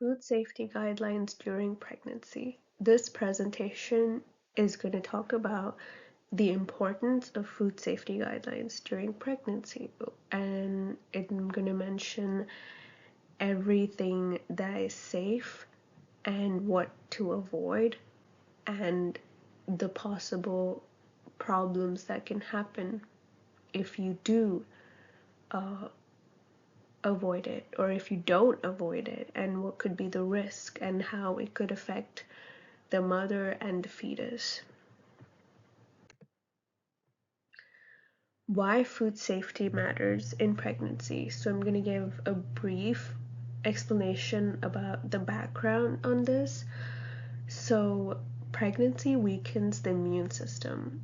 Food safety guidelines during pregnancy. This presentation is going to talk about the importance of food safety guidelines during pregnancy, and I'm going to mention everything that is safe and what to avoid and the possible problems that can happen if you do avoid it or if you don't avoid it, and what could be the risk and how it could affect the mother and the fetus. Why food safety matters in pregnancy. So I'm going to give a brief explanation about the background on this. So pregnancy weakens the immune system.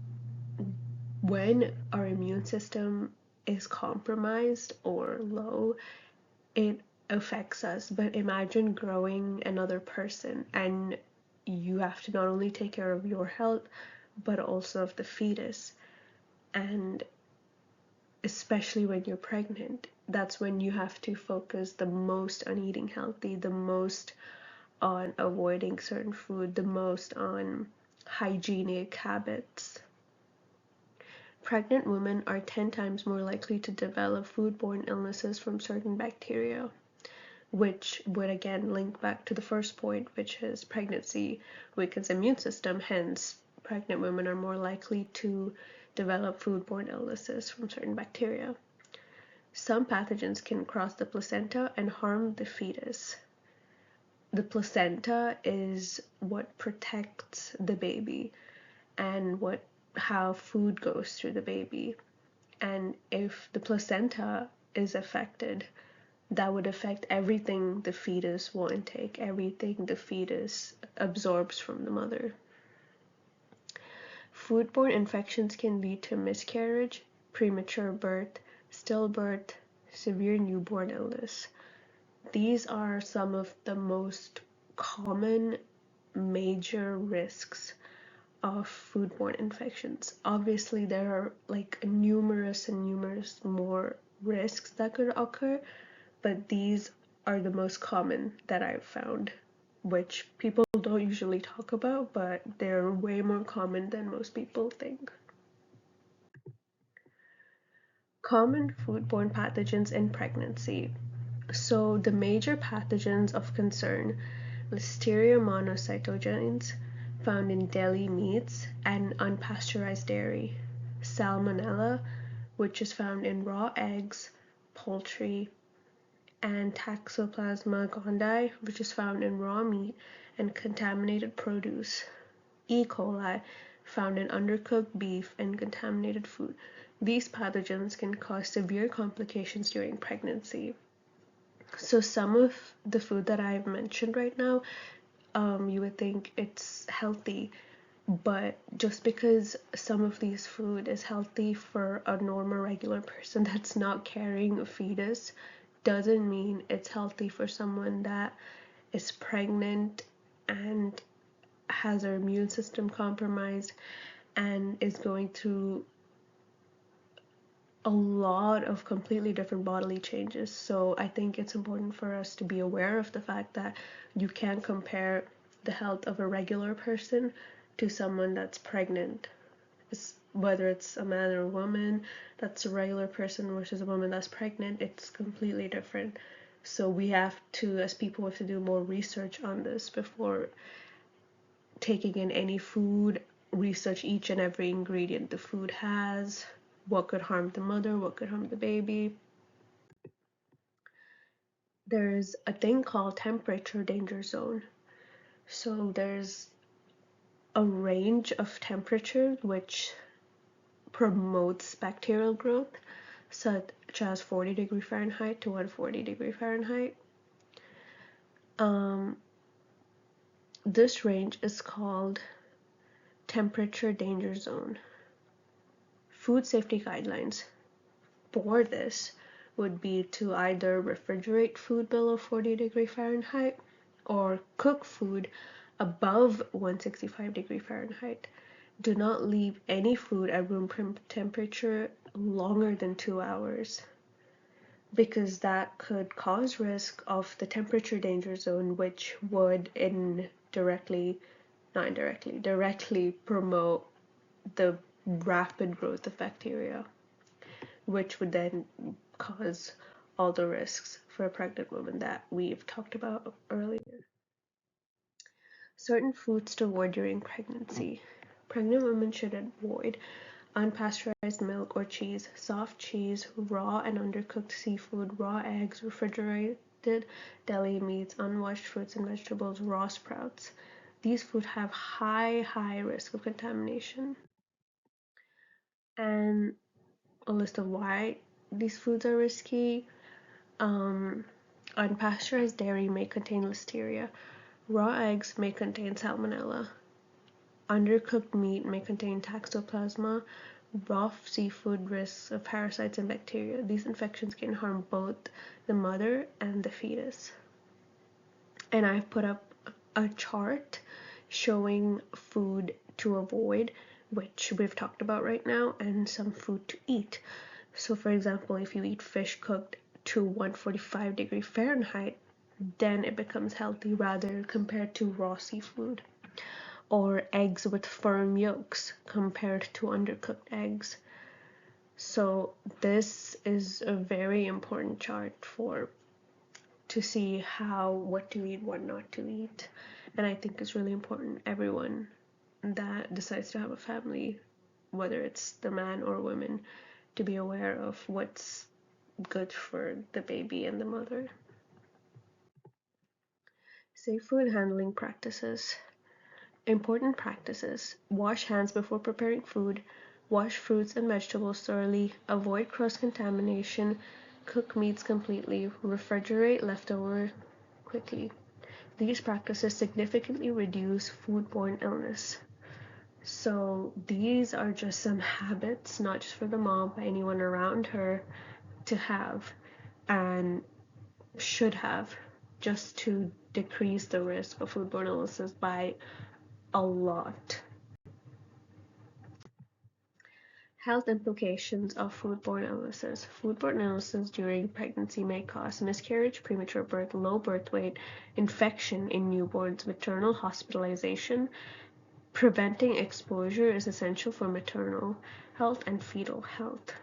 When our immune system is compromised or low, it affects us. But imagine growing another person and you have to not only take care of your health but also of the fetus. And especially when you're pregnant, that's when you have to focus the most on eating healthy, the most on avoiding certain food, the most on hygienic habits. Pregnant women are 10 times more likely to develop foodborne illnesses from certain bacteria, which would again link back to the first point, which is pregnancy weakens immune system, hence pregnant women are more likely to develop foodborne illnesses from certain bacteria. Some pathogens can cross the placenta and harm the fetus. The placenta is what protects the baby and how food goes through the baby. And if the placenta is affected, that would affect everything the fetus will intake, everything the fetus absorbs from the mother. Foodborne infections can lead to miscarriage, premature birth, stillbirth, severe newborn illness. These are some of the most common major risks of foodborne infections. Obviously, there are like numerous more risks that could occur, but these are the most common that I've found, which people don't usually talk about, but they're way more common than most people think. Common foodborne pathogens in pregnancy. So the major pathogens of concern: Listeria monocytogenes, found in deli meats and unpasteurized dairy; Salmonella, which is found in raw eggs, poultry; and Toxoplasma gondii, which is found in raw meat and contaminated produce; E. coli, found in undercooked beef and contaminated food. These pathogens can cause severe complications during pregnancy. So some of the food that I've mentioned right now, you would think it's healthy, but just because some of these food is healthy for a normal regular person that's not carrying a fetus doesn't mean it's healthy for someone that is pregnant and has their immune system compromised and is going through a lot of completely different bodily changes. So I think it's important for us to be aware of the fact that you can't compare the health of a regular person to someone that's pregnant. Whether it's a man or a woman that's a regular person versus a woman that's pregnant, it's completely different. So we have to, as people, have to do more research on this before taking in any food, research each and every ingredient the food has, what could harm the mother, what could harm the baby. There's a thing called temperature danger zone. So there's a range of temperature which promotes bacterial growth, such as 40 Fahrenheit to 140 Fahrenheit. This range is called temperature danger zone. Food safety guidelines for this would be to either refrigerate food below 40 Fahrenheit or cook food above 165 Fahrenheit. Do not leave any food at room temperature longer than 2 hours. because that could cause risk of the temperature danger zone, which would directly promote the rapid growth of bacteria, which would then cause all the risks for a pregnant woman that we've talked about earlier. Certain foods to avoid during pregnancy. Pregnant women should avoid unpasteurized milk or cheese, soft cheese, raw and undercooked seafood, raw eggs, refrigerated deli meats, unwashed fruits and vegetables, raw sprouts. These foods have high risk of contamination. And a list of why these foods are risky. Unpasteurized dairy may contain listeria. Raw eggs may contain salmonella. Undercooked meat may contain toxoplasma. Raw seafood risks of parasites and bacteria. These infections can harm both the mother and the fetus. And I've put up a chart showing food to avoid, which we've talked about right now, and some food to eat. So for example, if you eat fish cooked to 145 Fahrenheit, then it becomes healthy rather compared to raw seafood. Or eggs with firm yolks compared to undercooked eggs. So this is a very important chart to see what to eat, what not to eat. And I think it's really important everyone that decides to have a family, whether it's the man or woman, to be aware of what's good for the baby and the mother. Safe food handling practices. Important practices: wash hands before preparing food, wash fruits and vegetables thoroughly, avoid cross-contamination, cook meats completely, refrigerate leftover quickly. These practices significantly reduce foodborne illness. So these are just some habits, not just for the mom, but anyone around her to have and should have, just to decrease the risk of foodborne illnesses by a lot. Health implications of foodborne illnesses. Foodborne illnesses during pregnancy may cause miscarriage, premature birth, low birth weight, infection in newborns, maternal hospitalization. Preventing exposure is essential for maternal health and fetal health.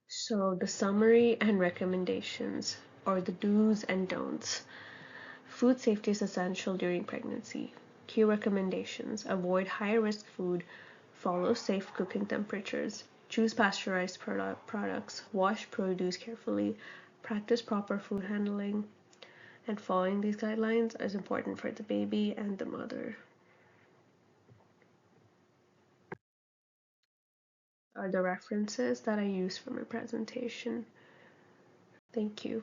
So the summary and recommendations, or the do's and don'ts. Food safety is essential during pregnancy. Key recommendations: avoid high-risk food, follow safe cooking temperatures, choose pasteurized products, wash produce carefully, practice proper food handling, and following these guidelines is important for the baby and the mother. Are the references that I use for my presentation. Thank you.